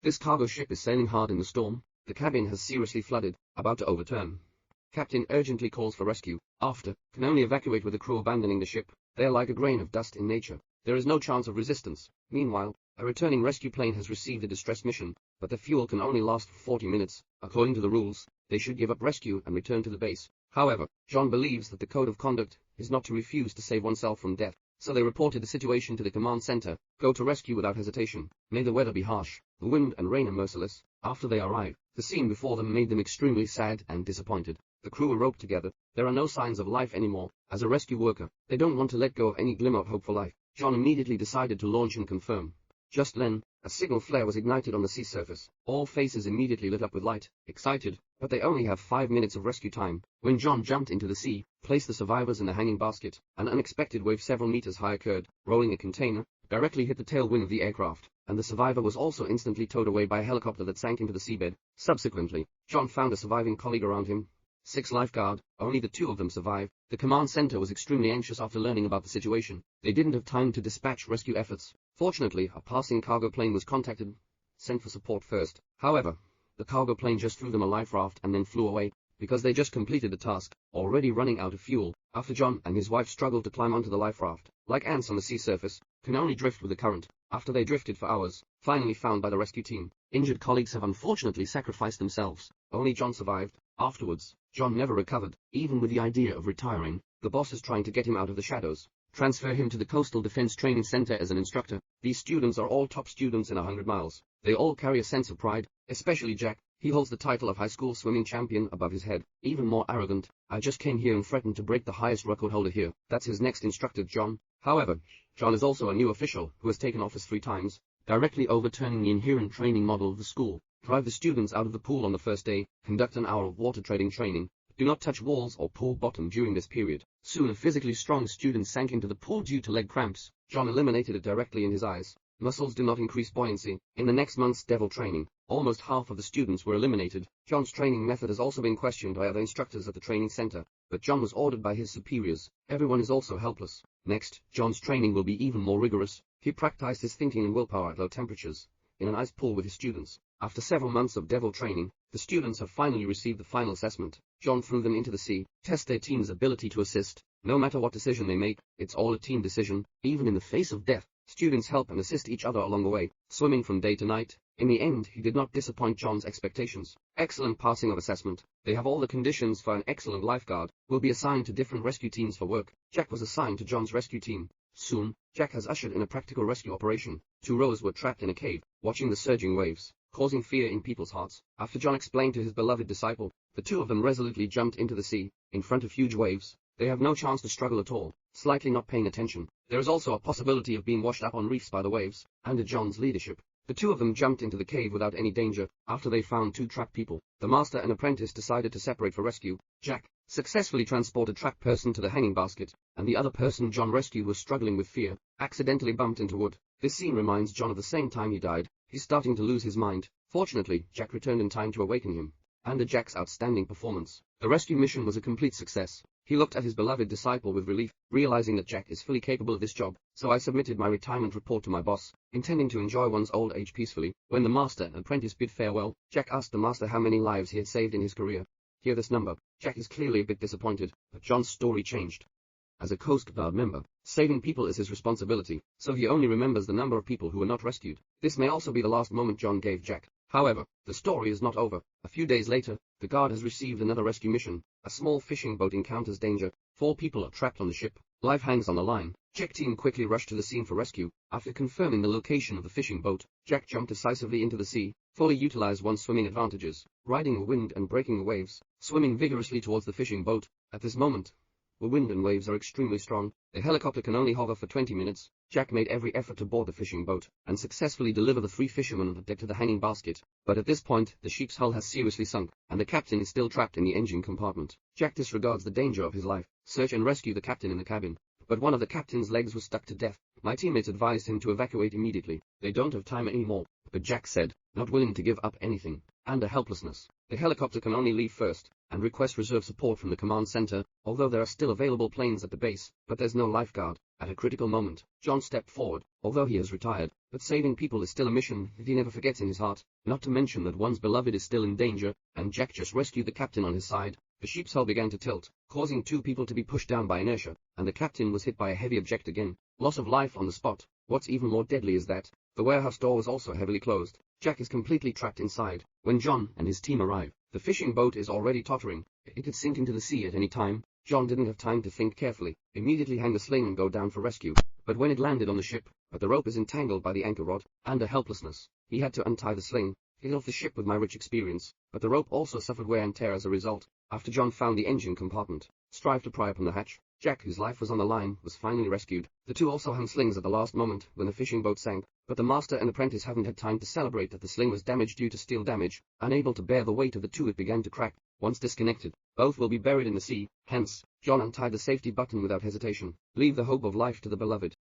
This cargo ship is sailing hard in the storm. The cabin has seriously flooded, about to overturn. Captain urgently calls for rescue. After, can only evacuate with the crew abandoning the ship. They are like a grain of dust in nature. There is no chance of resistance. Meanwhile, a returning rescue plane has received a distress mission, but the fuel can only last for 40 minutes. According to the rules, they should give up rescue and return to the base. However, John believes that the code of conduct is not to refuse to save oneself from death, so they reported the situation to the command center. Go to rescue without hesitation. May the weather be harsh. The wind and rain are merciless. After they arrive, the scene before them made them extremely sad and disappointed. The crew are roped together. There are no signs of life anymore. As a rescue worker, they don't want to let go of any glimmer of hope for life. John immediately decided to launch and confirm. Just then, a signal flare was ignited on the sea surface. All faces immediately lit up with light, excited, but they only have 5 minutes of rescue time. When John jumped into the sea, placed the survivors in the hanging basket, an unexpected wave several meters high occurred, rolling a container, directly hit the tailwheel of the aircraft, and the survivor was also instantly towed away by a helicopter that sank into the seabed. Subsequently, John found a surviving colleague around him. 6 lifeguard, only the 2 of them survived. The command center was extremely anxious after learning about the situation. They didn't have time to dispatch rescue efforts. Fortunately, a passing cargo plane was contacted, sent for support first. However, the cargo plane just threw them a life raft and then flew away, because they just completed the task, already running out of fuel. After John and his wife struggled to climb onto the life raft, like ants on the sea surface, can only drift with the current. After they drifted for hours, finally found by the rescue team, injured colleagues have unfortunately sacrificed themselves. Only John survived. Afterwards, John never recovered. Even with the idea of retiring, the boss is trying to get him out of the shadows. Transfer him to the Coastal Defense Training Center as an instructor. These students are all top students in 100 miles. They all carry a sense of pride, especially Jack. He holds the title of high school swimming champion above his head. Even more arrogant, I just came here and threatened to break the highest record holder here. That's his next instructor, John. However, John is also a new official who has taken office 3 times, directly overturning the inherent training model of the school. Drive the students out of the pool on the first day, conduct an hour of water trading training. Do not touch walls or pool bottom during this period. Soon a physically strong student sank into the pool due to leg cramps. John eliminated it directly in his eyes. Muscles do not increase buoyancy. In the next month's devil training, almost half of the students were eliminated. John's training method has also been questioned by other instructors at the training center, but John was ordered by his superiors. Everyone is also helpless. Next, John's training will be even more rigorous. He practiced his thinking and willpower at low temperatures, in an ice pool with his students. After several months of devil training, the students have finally received the final assessment. John threw them into the sea, test their team's ability to assist. No matter what decision they make, it's all a team decision. Even in the face of death, students help and assist each other along the way, swimming from day to night. In the end, he did not disappoint John's expectations. Excellent passing of assessment. They have all the conditions for an excellent lifeguard. Will be assigned to different rescue teams for work. Jack was assigned to John's rescue team. Soon, Jack has ushered in a practical rescue operation. 2 rowers were trapped in a cave, watching the surging waves, causing fear in people's hearts. After John explained to his beloved disciple, the 2 of them resolutely jumped into the sea, in front of huge waves. They have no chance to struggle at all, slightly not paying attention. There is also a possibility of being washed up on reefs by the waves. Under John's leadership, the 2 of them jumped into the cave without any danger. After they found 2 trapped people, the master and apprentice decided to separate for rescue. Jack successfully transported trapped person to the hanging basket, and the other person John rescued was struggling with fear, accidentally bumped into wood. This scene reminds John of the same time he died. He's starting to lose his mind. Fortunately, Jack returned in time to awaken him. Under Jack's outstanding performance, the rescue mission was a complete success. He looked at his beloved disciple with relief, realizing that Jack is fully capable of this job. So I submitted my retirement report to my boss, intending to enjoy one's old age peacefully. When the master and apprentice bid farewell, Jack asked the master how many lives he had saved in his career. Hear this number. Jack is clearly a bit disappointed, but John's story changed. As a Coast Guard member, saving people is his responsibility, so he only remembers the number of people who were not rescued. This may also be the last moment John gave Jack. However, the story is not over. A few days later, the guard has received another rescue mission. A small fishing boat encounters danger. 4 people are trapped on the ship. Life hangs on the line. Jack team quickly rushed to the scene for rescue. After confirming the location of the fishing boat, Jack jumped decisively into the sea, fully utilized one's swimming advantages, riding the wind and breaking the waves, swimming vigorously towards the fishing boat. At this moment, the wind and waves are extremely strong. The helicopter can only hover for 20 minutes. Jack made every effort to board the fishing boat, and successfully deliver the 3 fishermen on the deck to the hanging basket. But at this point, the ship's hull has seriously sunk, and the captain is still trapped in the engine compartment. Jack disregards the danger of his life, search and rescue the captain in the cabin. But one of the captain's legs was stuck to death. My teammates advised him to evacuate immediately. They don't have time anymore. But Jack said, not willing to give up anything. Under helplessness, The helicopter can only leave first, and request reserve support from the command center, although there are still available planes at the base, but there's no lifeguard. At a critical moment, John stepped forward, although he has retired, but saving people is still a mission that he never forgets in his heart, not to mention that one's beloved is still in danger, and Jack just rescued the captain on his side. The ship's hull began to tilt, causing two people to be pushed down by inertia, and the captain was hit by a heavy object again. Loss of life on the spot. What's even more deadly is that the warehouse door was also heavily closed. Jack is completely trapped inside. When John and his team arrive, the fishing boat is already tottering. It could sink into the sea at any time. John didn't have time to think carefully, immediately hang the sling and go down for rescue. But when it landed on the ship, the rope is entangled by the anchor rod. Under helplessness, he had to untie the sling, get off the ship with my rich experience, but the rope also suffered wear and tear as a result. After John found the engine compartment, strived to pry open the hatch, Jack, whose life was on the line, was finally rescued. The two also hung slings at the last moment when the fishing boat sank, but the master and apprentice haven't had time to celebrate that the sling was damaged due to steel damage. Unable to bear the weight of the two, it began to crack. Once disconnected, both will be buried in the sea. Hence, John untied the safety button without hesitation. Leave the hope of life to the beloved.